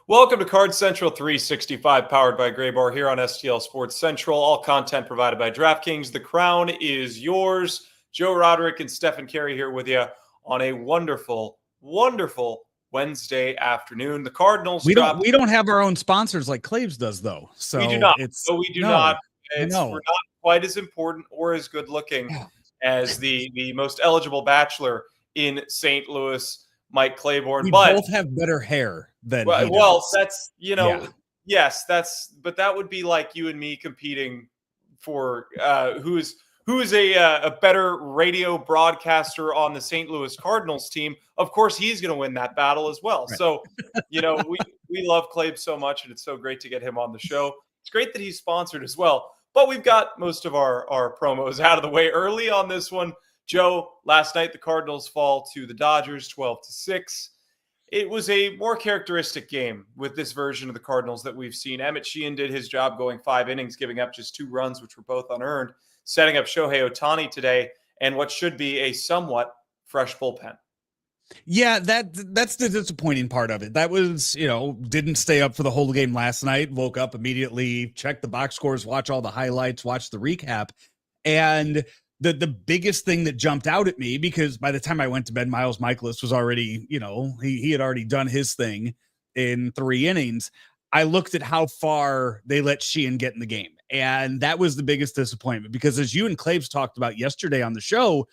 Welcome to Card Central 365, powered by Gray Bar here on STL Sports Central. All content provided by DraftKings. The crown is yours. Joe Roderick and Stefan Caray here with you on a wonderful, wonderful Wednesday afternoon. The Cardinals We don't have our own sponsors like Claves does, though. So we do not. It's No, we do not. We're not quite as important or as good looking as the most eligible bachelor in St. Louis, Mike Claiborne. We both have better hair than he does. That's yes, but that would be like you and me competing for who is a better radio broadcaster on the St. Louis Cardinals team. Of course, he's going to win that battle as well. Right. So, we love Clabe so much, and it's so great to get him on the show. It's great that he's sponsored as well. But we've got most of our promos out of the way early on this one. Joe, last night the Cardinals fall to the Dodgers 12-6. It was a more characteristic game with this version of the Cardinals that we've seen. Emmett Sheehan did his job going 5 innings, giving up just 2 runs, which were both unearned, setting up Shohei Ohtani today and what should be a somewhat fresh bullpen. Yeah, that's the disappointing part of it. That was, didn't stay up for the whole game last night, woke up immediately, checked the box scores, watch all the highlights, watch the recap. And the biggest thing that jumped out at me, because by the time I went to bed, Miles Mikolas was already, he had already done his thing in 3 innings. I looked at how far they let Sheehan get in the game. And that was the biggest disappointment, because as you and Claves talked about yesterday on the show,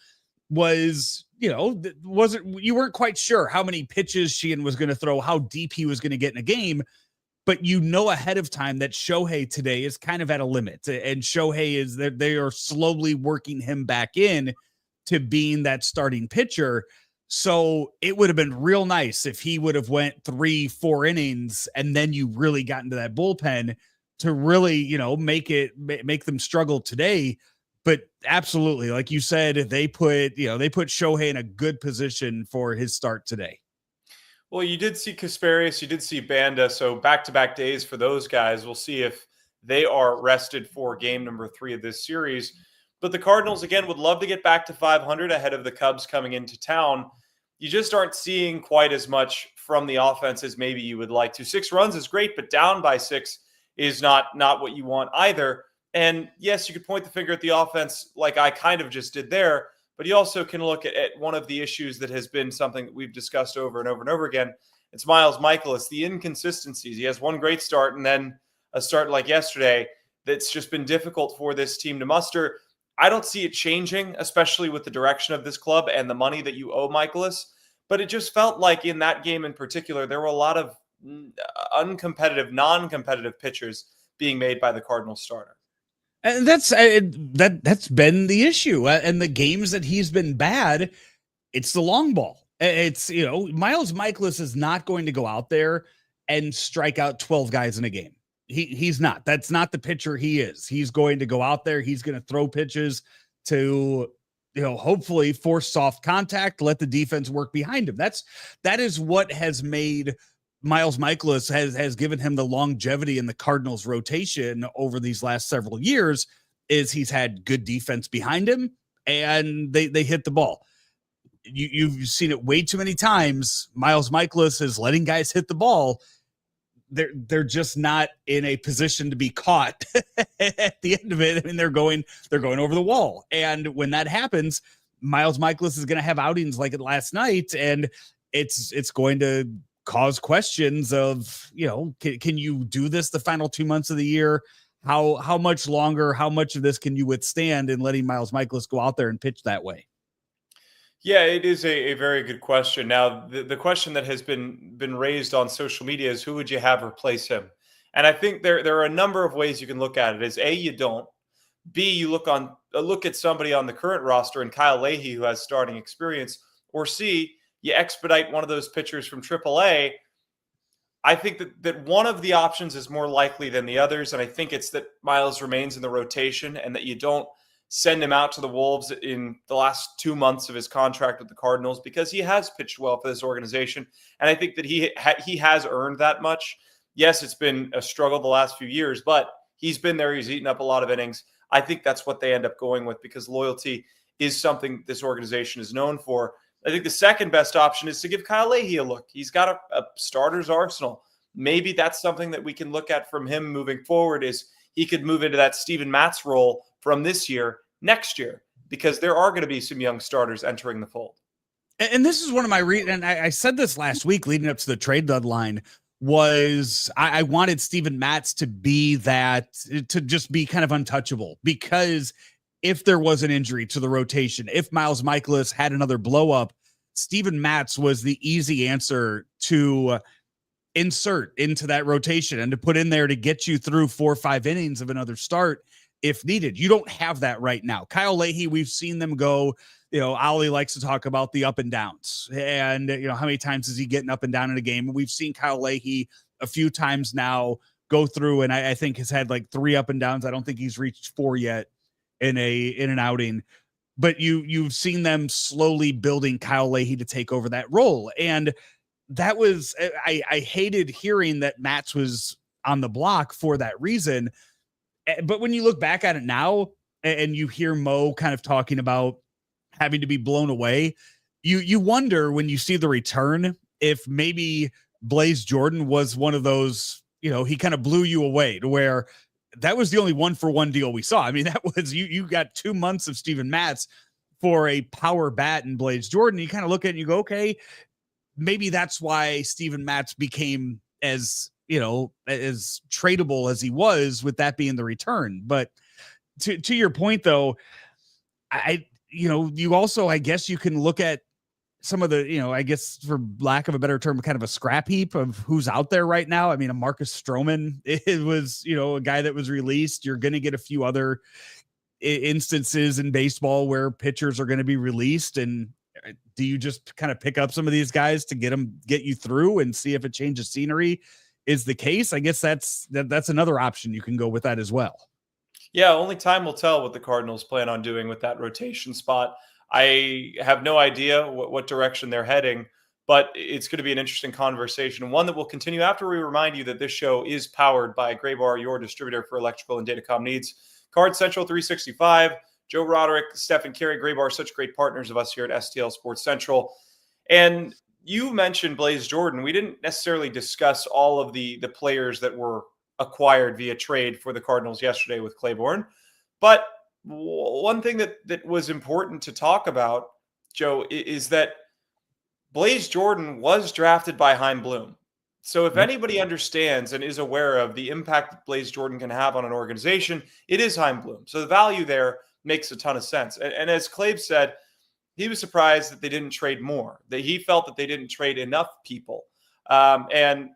was, you weren't quite sure how many pitches Sheehan was going to throw, how deep he was going to get in a game. But ahead of time that Shohei today is kind of at a limit, and Shohei is that they are slowly working him back in to being that starting pitcher. So it would have been real nice if he would have went 3-4 innings and then you really got into that bullpen to really, make them struggle today. But absolutely, like you said, they put Shohei in a good position for his start today. Well, you did see Kasparius, you did see Banda, so back-to-back days for those guys. We'll see if they are rested for game number 3 of this series. But the Cardinals, again, would love to get back to 500 ahead of the Cubs coming into town. You just aren't seeing quite as much from the offense as maybe you would like to. 6 runs is great, but down by 6 is not what you want either. And yes, you could point the finger at the offense like I kind of just did there, but you also can look at one of the issues that has been something that we've discussed over and over and over again. It's Miles Mikolas, the inconsistencies. He has one great start and then a start like yesterday that's just been difficult for this team to muster. I don't see it changing, especially with the direction of this club and the money that you owe Mikolas. But it just felt like in that game in particular, there were a lot of uncompetitive, non-competitive pitchers being made by the Cardinals starter. And that's been the issue. And the games that he's been bad, it's the long ball. It's, Miles Mikolas is not going to go out there and strike out 12 guys in a game. He's not. That's not the pitcher he is. He's going to go out there. He's going to throw pitches to, hopefully force soft contact, let the defense work behind him. That is what has made Miles Mikolas has given him the longevity in the Cardinals rotation over these last several years. Is he's had good defense behind him and they hit the ball. You've seen it way too many times. Miles Mikolas is letting guys hit the ball. They're just not in a position to be caught at the end of it. I mean, they're going over the wall. And when that happens, Miles Mikolas is going to have outings like it last night. And it's going to cause questions of, can you do this the final 2 months of the year? How much longer, how much of this can you withstand in letting Miles Mikolas go out there and pitch that way? Yeah, it is a very good question. Now, the question that has been raised on social media is who would you have replace him? And I think there are a number of ways you can look at it. Is A, you don't. B, you look at somebody on the current roster and Kyle Leahy who has starting experience. Or C, you expedite one of those pitchers from AAA. I think that one of the options is more likely than the others, and I think it's that Miles remains in the rotation and that you don't send him out to the Wolves in the last 2 months of his contract with the Cardinals, because he has pitched well for this organization, and I think that he has earned that much. Yes, it's been a struggle the last few years, but he's been there. He's eaten up a lot of innings. I think that's what they end up going with, because loyalty is something this organization is known for. I think the second best option is to give Kyle Leahy a look. He's got a starter's arsenal. maybe that's something that we can look at from him moving forward, is he could move into that Steven Matz role from this year, next year, because there are going to be some young starters entering the fold. And this is one of my and I said this last week leading up to the trade deadline, was I wanted Steven Matz to be that, to just be kind of untouchable, because if there was an injury to the rotation, if Miles Mikolas had another blow up, Steven Matz was the easy answer to insert into that rotation and to put in there to get you through 4 or 5 innings of another start if needed. You don't have that right now. Kyle Leahy, we've seen them go, Ollie likes to talk about the up and downs, and how many times is he getting up and down in a game? We've seen Kyle Leahy a few times now go through, and I think has had like 3 up and downs. I don't think he's reached 4 yet in an outing, but you've seen them slowly building Kyle Leahy to take over that role. And that was, I hated hearing that Matz was on the block for that reason. But when you look back at it now and you hear Mo kind of talking about having to be blown away, you wonder when you see the return, if maybe Blaze Jordan was one of those, he kind of blew you away to where that was the only 1-for-1 deal we saw. I mean, that was, you got 2 months of Steven Matz for a power bat and Blaze Jordan. You kind of look at it and you go, okay, maybe that's why Steven Matz became as tradable as he was, with that being the return. But to your point though, you also, I guess you can look at some of the, I guess for lack of a better term, kind of a scrap heap of who's out there right now. I mean, a Marcus Stroman, it was, a guy that was released. You're going to get a few other instances in baseball where pitchers are going to be released. And do you just kind of pick up some of these guys to get you through and see if a change of scenery is the case? I guess that's another option. You can go with that as well. Yeah, only time will tell what the Cardinals plan on doing with that rotation spot. I have no idea what direction they're heading, but it's going to be an interesting conversation, one that will continue after we remind you that this show is powered by Graybar, your distributor for electrical and datacom needs. Card Central 365, Joe Roderick, Stefan Caray, Graybar, such great partners of us here at STL Sports Central. And you mentioned Blaze Jordan. We didn't necessarily discuss all of the players that were acquired via trade for the Cardinals yesterday with Claiborne. But one thing that was important to talk about, Joe, is that Blaze Jordan was drafted by Chaim Bloom. So if anybody understands and is aware of the impact that Blaze Jordan can have on an organization, it is Chaim Bloom. So the value there makes a ton of sense. And as Clabe said, he was surprised that they didn't trade more, that he felt that they didn't trade enough people. And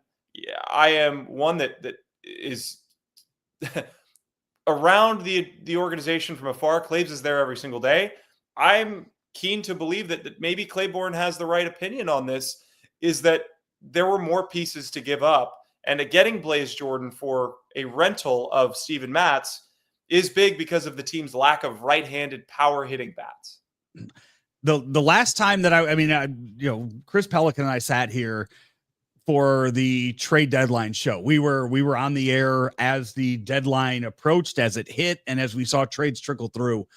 I am one that is around the organization from afar. Claves is there every single day. I'm keen to believe that maybe Claiborne has the right opinion on this, is that there were more pieces to give up. And getting Blaze Jordan for a rental of Steven Matz is big because of the team's lack of right-handed power hitting bats. The last time that Chris Pelican and I sat here for the trade deadline show, we were on the air as the deadline approached, as it hit, and as we saw trades trickle through.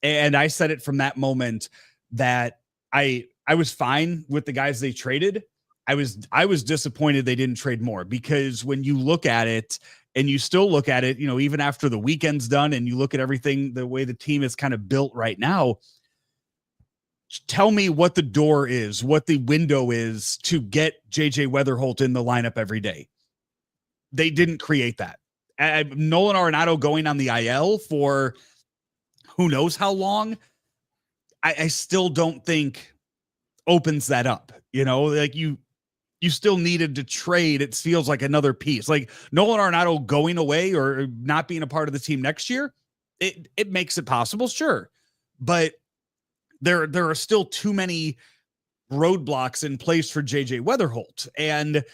And I said it from that moment that I was fine with the guys they traded. I was disappointed they didn't trade more, because when you look at it, and you still look at it, even after the weekend's done, and you look at everything, the way the team is kind of built right now, tell me what the door is, what the window is to get JJ Weatherholt in the lineup every day. They didn't create that. Nolan Arenado going on the IL for who knows how long, I still don't think opens that up. You still needed to trade. It feels like another piece, like Nolan Arenado going away or not being a part of the team next year. It makes it possible. Sure. But there are still too many roadblocks in place for JJ Weatherholt. And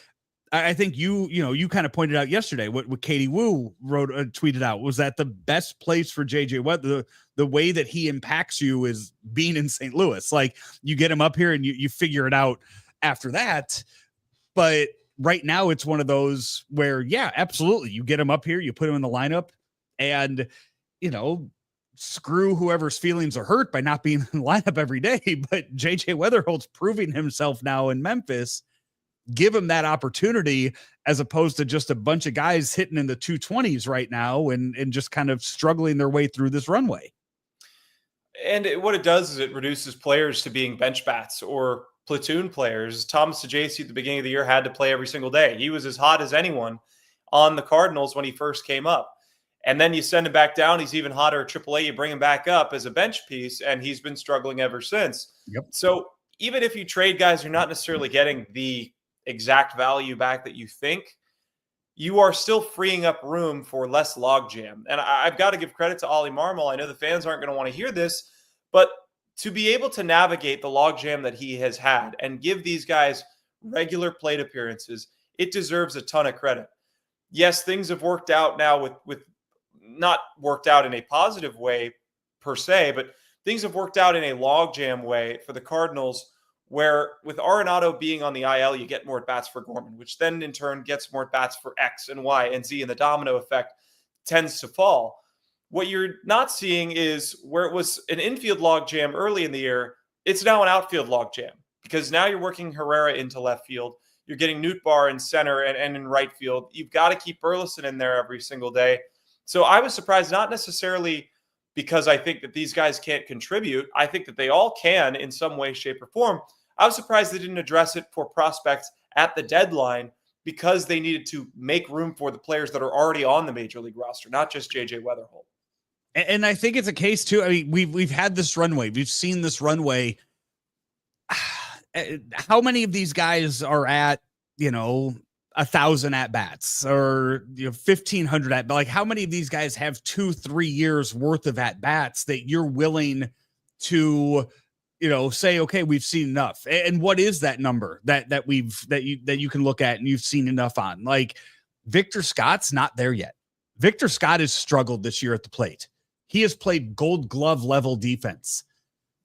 I think you kind of pointed out yesterday what Katie Wu tweeted out was that the best place for JJ Weather, the way that he impacts you is being in St. Louis. Like, you get him up here and you figure it out after that. But right now it's one of those where, yeah, absolutely. You get him up here, you put him in the lineup, and, screw whoever's feelings are hurt by not being in the lineup every day. But JJ Weatherholt's proving himself now in Memphis. give him that opportunity as opposed to just a bunch of guys hitting in the 220s right now and just kind of struggling their way through this runway. And what it does is it reduces players to being bench bats or platoon players. Thomas Saggese at the beginning of the year had to play every single day. He was as hot as anyone on the Cardinals when he first came up. And then you send him back down. He's even hotter at AAA. You bring him back up as a bench piece, and he's been struggling ever since. Yep. So even if you trade guys, you're not necessarily getting the exact value back that you think. You are still freeing up room for less logjam. And I've got to give credit to Ollie Marmol. I know the fans aren't going to want to hear this, but to be able to navigate the logjam that he has had and give these guys regular plate appearances, it deserves a ton of credit. Yes, things have worked out now with not worked out in a positive way per se, but things have worked out in a logjam way for the Cardinals, where with Arenado being on the IL, you get more at-bats for Gorman, which then in turn gets more at-bats for X and Y and Z, and the domino effect tends to fall. What you're not seeing is where it was an infield logjam early in the year, it's now an outfield logjam, because now you're working Herrera into left field. You're getting Nootbaar in center and in right field. You've got to keep Burleson in there every single day. So I was surprised, not necessarily because I think that these guys can't contribute. I think that they all can in some way, shape, or form. I was surprised they didn't address it for prospects at the deadline, because they needed to make room for the players that are already on the major league roster, not just JJ Weatherholt. And I think it's a case too. I mean, we've had this runway. We've seen this runway. How many of these guys are at, 1,000 at bats or 1,500 at, like how many of these guys have 2-3 years worth of at bats that you're willing to, say, okay, we've seen enough. And what is that number that you can look at and you've seen enough on? Like Victor Scott's not there yet. Victor Scott has struggled this year at the plate. He has played Gold Glove level defense.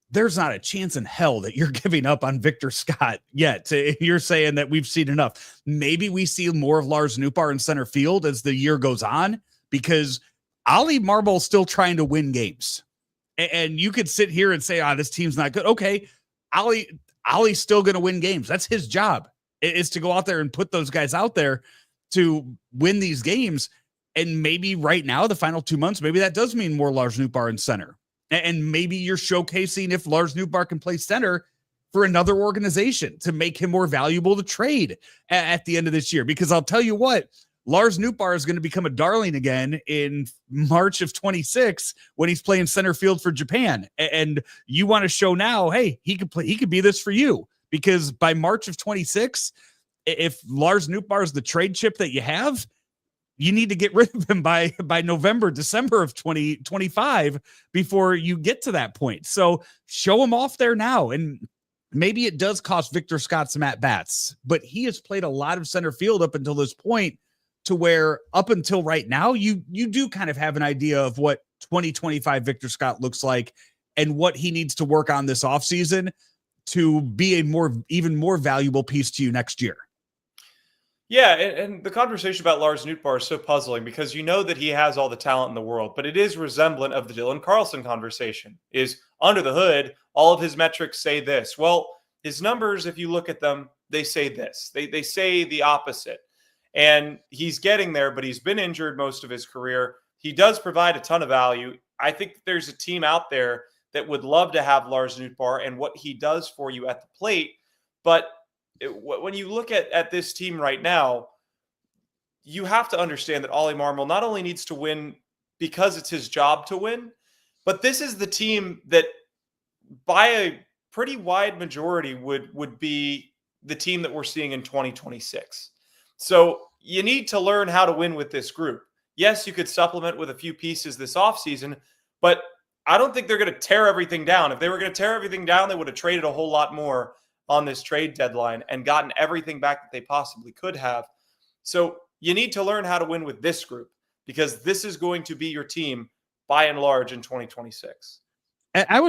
There's not a chance in hell that you're giving up on Victor Scott yet. You're saying that we've seen enough. Maybe we see more of Lars Nootbaar in center field as the year goes on, because Ollie Marmol's still trying to win games. And you could sit here and say, this team's not good. Okay, Ollie's still going to win games. That's his job, is to go out there and put those guys out there to win these games. And maybe right now, the final 2 months, maybe that does mean more Lars Nootbaar in center. And maybe you're showcasing if Lars Nootbaar can play center for another organization to make him more valuable to trade at the end of this year. Because I'll tell you what, Lars Nootbaar is going to become a darling again in March of 26 when he's playing center field for Japan. And you want to show now, hey, he could be this for you, because by March of 26, if Lars Nootbaar is the trade chip that you have, you need to get rid of him by November, December of 2025 before you get to that point. So show him off there now. And maybe it does cost Victor Scott some at-bats, but he has played a lot of center field up until this point, to where up until right now, you do kind of have an idea of what 2025 Victor Scott looks like and what he needs to work on this offseason to be even more valuable piece to you next year. Yeah, and the conversation about Lars Nootbaar is so puzzling, because you know that he has all the talent in the world, but it is resemblant of the Dylan Carlson conversation. Is under the hood, all of his metrics say this. Well, his numbers, if you look at them, they say this. They say the opposite. And he's getting there, but he's been injured most of his career. He does provide a ton of value. I think there's a team out there that would love to have Lars Nootbaar and what he does for you at the plate, but when you look at this team right now, you have to understand that Ollie Marmol not only needs to win because it's his job to win, but this is the team that by a pretty wide majority would be the team that we're seeing in 2026. So you need to learn how to win with this group. Yes, you could supplement with a few pieces this offseason, but I don't think they're going to tear everything down. If they were going to tear everything down, they would have traded a whole lot more on this trade deadline and gotten everything back that they possibly could have. So you need to learn how to win with this group, because this is going to be your team by and large in 2026. I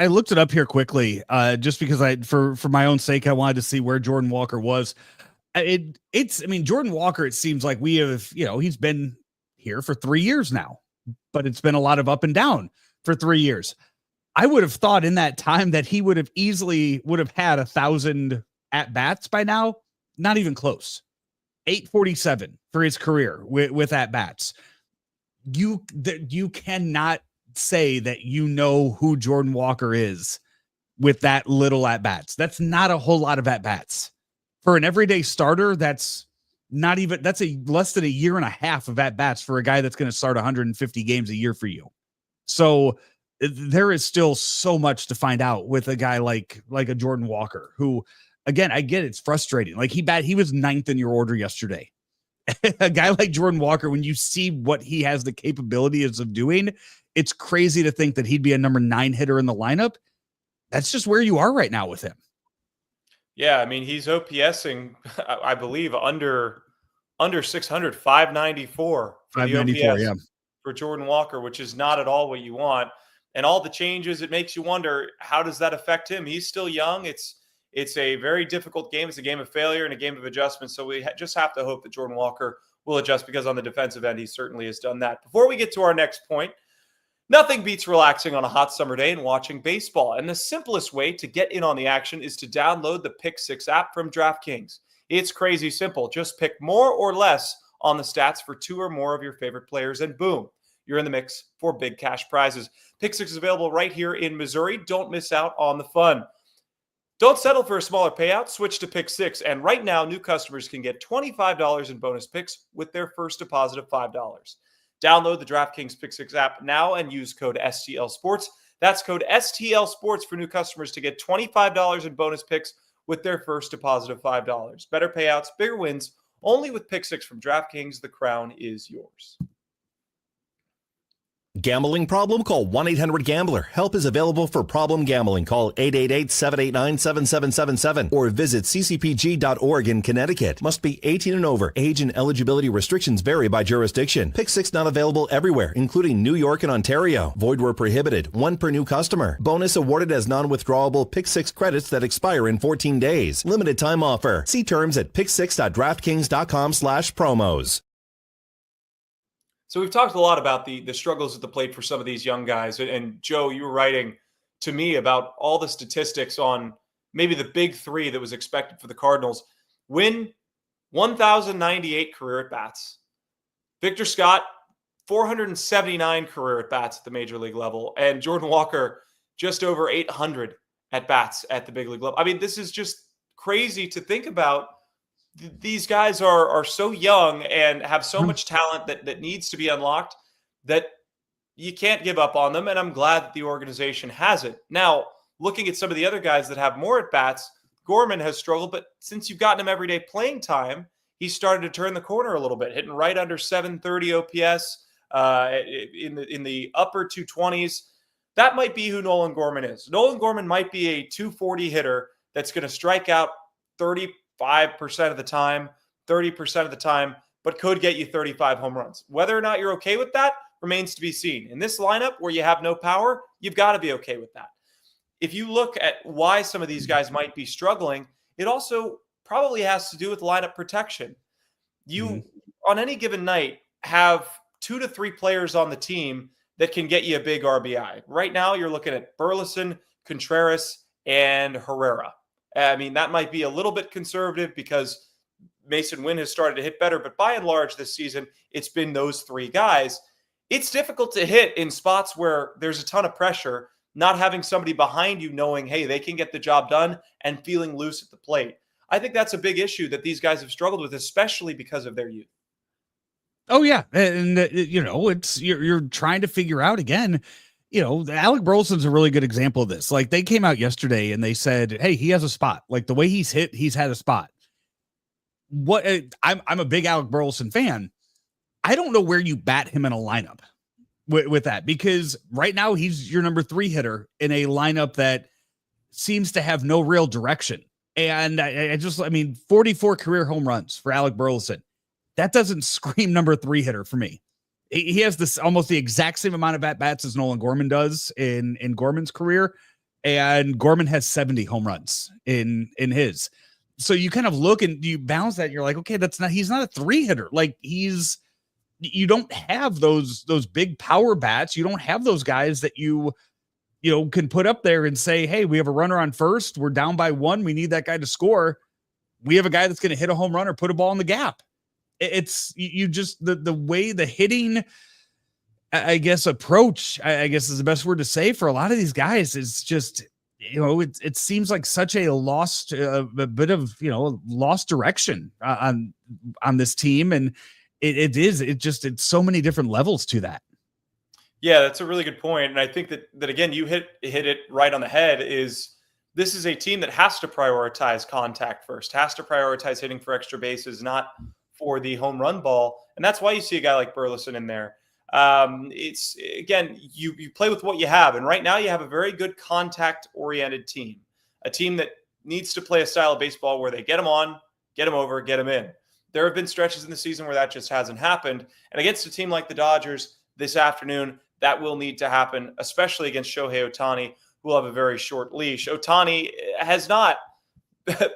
looked it up here quickly, just because for my own sake, I wanted to see where Jordan Walker was. Jordan Walker, it seems like we have, he's been here for 3 years now, but it's been a lot of up and down for 3 years. I would have thought in that time that he would have had 1,000 at bats by now. Not even close. 847 for his career with at bats. You cannot say that you know who Jordan Walker is with that little at bats. That's not a whole lot of at bats for an everyday starter. That's less than a year and a half of at bats for a guy that's going to start 150 games a year for you. So there is still so much to find out with a guy like a Jordan Walker, who, again, I get it's frustrating. Like he was 9th in your order yesterday. A guy like Jordan Walker, when you see what he has the capabilities of doing, it's crazy to think that he'd be a number 9 hitter in the lineup. That's just where you are right now with him. Yeah, I mean, he's OPSing, I believe, under 600, 594 for 594, the OPS yeah. for Jordan Walker, which is not at all what you want. And all the changes, it makes you wonder, how does that affect him? He's still young. It's a very difficult game. It's a game of failure and a game of adjustment. So we just have to hope that Jordan Walker will adjust, because on the defensive end, he certainly has done that. Before we get to our next point, nothing beats relaxing on a hot summer day and watching baseball. And the simplest way to get in on the action is to download the Pick 6 app from DraftKings. It's crazy simple. Just pick more or less on the stats for 2 or more of your favorite players, and boom, you're in the mix for big cash prizes. Pick 6 is available right here in Missouri. Don't miss out on the fun. Don't settle for a smaller payout. Switch to Pick 6. And right now, new customers can get $25 in bonus picks with their first deposit of $5. Download the DraftKings Pick 6 app now and use code STL Sports. That's code STL Sports for new customers to get $25 in bonus picks with their first deposit of $5. Better payouts, bigger wins, only with Pick 6 from DraftKings. The crown is yours. Gambling problem? Call 1-800-GAMBLER. Help is available for problem gambling. Call 888-789-7777 or visit ccpg.org in Connecticut. Must be 18 and over. Age and eligibility restrictions vary by jurisdiction. Pick 6 not available everywhere, including New York and Ontario. Void where prohibited. 1 per new customer. Bonus awarded as non-withdrawable Pick 6 credits that expire in 14 days. Limited time offer. See terms at pick6.draftkings.com/promos. So we've talked a lot about the struggles at the plate for some of these young guys. And Joe, you were writing to me about all the statistics on maybe the big 3 that was expected for the Cardinals. Win 1,098 career at-bats. Victor Scott, 479 career at-bats at the major league level. And Jordan Walker, just over 800 at-bats at the big league level. I mean, this is just crazy to think about. These guys are so young and have so much talent that needs to be unlocked that you can't give up on them. And I'm glad that the organization has it. Now, looking at some of the other guys that have more at-bats, Gorman has struggled, but since you've gotten him everyday playing time, he started to turn the corner a little bit, hitting right under 730 OPS in the upper 220s. That might be who Nolan Gorman is. Nolan Gorman might be a 240 hitter that's going to strike out 35% of the time, 30% of the time, but could get you 35 home runs. Whether or not you're okay with that remains to be seen. In this lineup where you have no power, you've got to be okay with that. If you look at why some of these guys might be struggling, it also probably has to do with lineup protection. You, on any given night, have 2 to 3 players on the team that can get you a big RBI. Right now, you're looking at Burleson, Contreras, and Herrera. I mean, that might be a little bit conservative because Mason Wynn has started to hit better, but by and large this season, it's been those 3 guys. It's difficult to hit in spots where there's a ton of pressure, not having somebody behind you knowing, hey, they can get the job done and feeling loose at the plate. I think that's a big issue that these guys have struggled with, especially because of their youth. Oh yeah. And it's, you're trying to figure out again, Alec Burleson's a really good example of this. Like, they came out yesterday and they said, hey, he has a spot. Like, the way he's hit, he's had a spot. I'm a big Alec Burleson fan. I don't know where you bat him in a lineup with that, because right now he's your number 3 hitter in a lineup that seems to have no real direction. And I 44 career home runs for Alec Burleson. That doesn't scream number 3 hitter for me. He has this almost the exact same amount of at-bats as Nolan Gorman does in Gorman's career. And Gorman has 70 home runs in his. So you kind of look and you balance that. And you're like, okay, he's not a 3 hitter. Like, you don't have those big power bats. You don't have those guys that you can put up there and say, hey, we have a runner on first. We're down by 1. We need that guy to score. we have a guy that's going to hit a home run or put a ball in the gap. It's you just the way the hitting, I guess, approach, I guess is the best word to say for a lot of these guys is just, it seems like such a lost, a bit of, lost direction on this team. And it's so many different levels to that. Yeah, that's a really good point. And I think that again, you hit it right on the head. This is a team that has to prioritize contact first, has to prioritize hitting for extra bases, not for the home run ball. And that's why you see a guy like Burleson in there. It's, again, you play with what you have. And right now you have a very good contact oriented team, a team that needs to play a style of baseball where they get them on, get them over, get them in. There have been stretches in the season where that just hasn't happened. And against a team like the Dodgers this afternoon, that will need to happen, especially against Shohei Ohtani, who will have a very short leash. Ohtani has not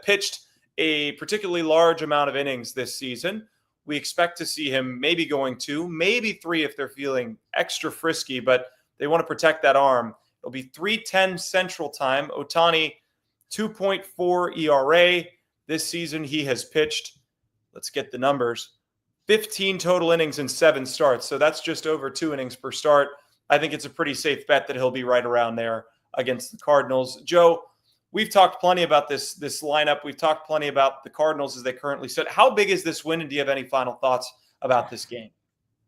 pitched a particularly large amount of innings this season. We expect to see him maybe going 2, maybe 3 if they're feeling extra frisky, but they want to protect that arm. It'll be 3:10 Central Time. Ohtani, 2.4 ERA. This season he has pitched, let's get the numbers, 15 total innings in 7 starts. So that's just over 2 innings per start. I think it's a pretty safe bet that he'll be right around there against the Cardinals. Joe, we've talked plenty about this lineup. We've talked plenty about the Cardinals as they currently sit. How big is this win, and do you have any final thoughts about this game?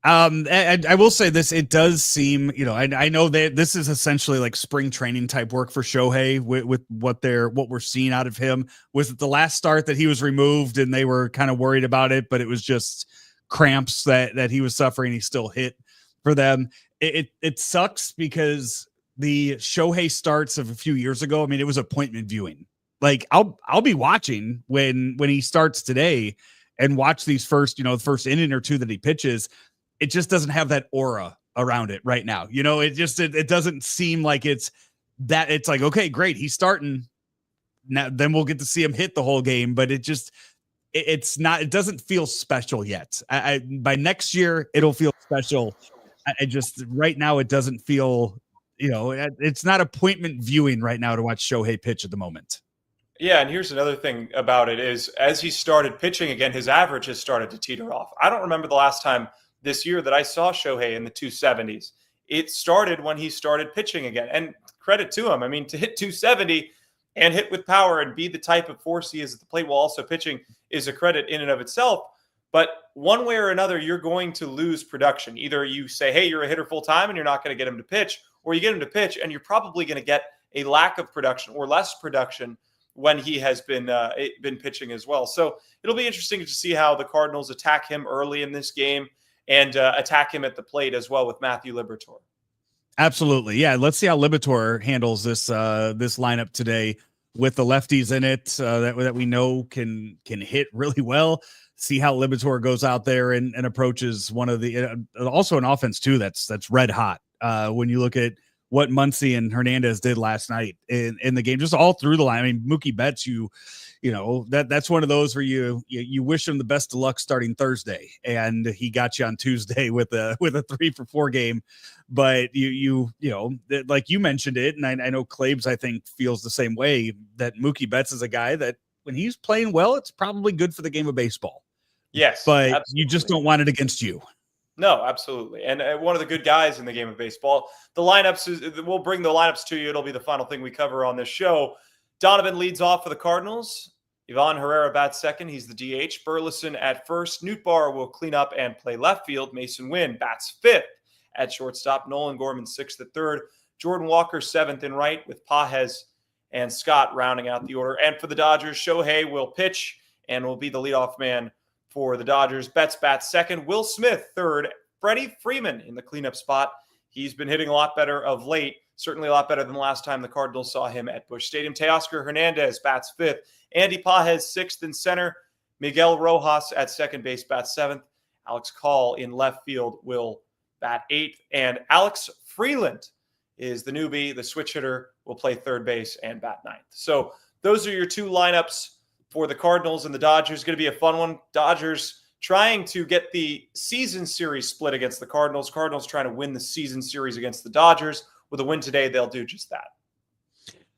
I will say this, it does seem, I know that this is essentially like spring training type work for Shohei with what we're seeing out of him. Was it the last start that he was removed and they were kind of worried about it, but it was just cramps that he was suffering. He still hit for them. It sucks because the Shohei starts of a few years ago, I mean, it was appointment viewing. Like I'll be watching when he starts today and watch these the first inning or 2 that he pitches. It just doesn't have that aura around it right now. It doesn't seem like it's like, okay, great, he's starting now, then we'll get to see him hit the whole game. But it doesn't feel special yet. By next year it'll feel special. Right now it doesn't feel, it's not appointment viewing right now to watch Shohei pitch at the moment. Yeah, and here's another thing about it is as he started pitching again, his average has started to teeter off. I don't remember the last time this year that I saw Shohei in the 270s. It started when he started pitching again. And credit to him. I mean, to hit 270 and hit with power and be the type of force he is at the plate while also pitching is a credit in and of itself. But one way or another, you're going to lose production. Either you say, hey, you're a hitter full time and you're not going to get him to pitch, or you get him to pitch and you're probably going to get a lack of production or less production when he has been pitching as well. So it'll be interesting to see how the Cardinals attack him early in this game and attack him at the plate as well with Matthew Liberatore. Absolutely. Yeah. Let's see how Liberatore handles this lineup today with the lefties in it that we know can hit really well. See how Liberatore goes out there and approaches one of the also an offense too that's red hot. When you look at what Muncy and Hernandez did last night in the game, just all through the line. I mean, Mookie Betts, that's one of those where you wish him the best of luck starting Thursday, and he got you on Tuesday with a 3-for-4 game. But like you mentioned it, and I know Claibs, I think, feels the same way, that Mookie Betts is a guy that when he's playing well, it's probably good for the game of baseball. Yes, but absolutely. You just don't want it against you. No, absolutely. And one of the good guys in the game of baseball. The lineups, we'll bring the lineups to you. It'll be the final thing we cover on this show. Donovan leads off for the Cardinals. Ivan Herrera bats second. He's the DH. Burleson at first. Nootbaar will clean up and play left field. Mason Wynn bats fifth at shortstop. Nolan Gorman sixth at third. Jordan Walker seventh in right, with Pages and Scott rounding out the order. And for the Dodgers, Shohei will pitch and will be the leadoff man for the Dodgers. Betts bats second. Will Smith third. Freddie Freeman in the cleanup spot. He's been hitting a lot better of late. Certainly a lot better than the last time the Cardinals saw him at Busch Stadium. Teoscar Hernandez bats fifth. Andy Pages sixth in center. Miguel Rojas at second base bats seventh. Alex Call in left field will bat eighth. And Alex Freeland is the newbie. The switch hitter will play third base and bat ninth. So those are your two lineups for the Cardinals and the Dodgers. Going to be a fun one. Dodgers trying to get the season series split against the Cardinals. Cardinals trying to win the season series against the Dodgers. With a win today, they'll do just that.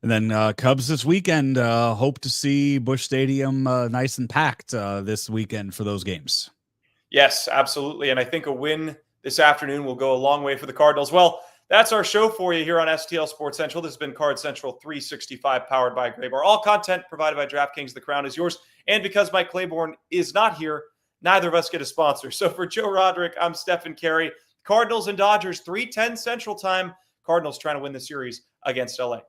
And then Cubs this weekend, hope to see Busch Stadium nice and packed this weekend for those games. Yes, absolutely. And I think a win this afternoon will go a long way for the Cardinals. Well, that's our show for you here on STL Sports Central. This has been Card Central 365, powered by Graybar. All content provided by DraftKings. The crown is yours. And because Mike Claiborne is not here, neither of us get a sponsor. So for Joe Roderick, I'm Stefan Caray. Cardinals and Dodgers, 3:10 Central Time. Cardinals trying to win the series against LA.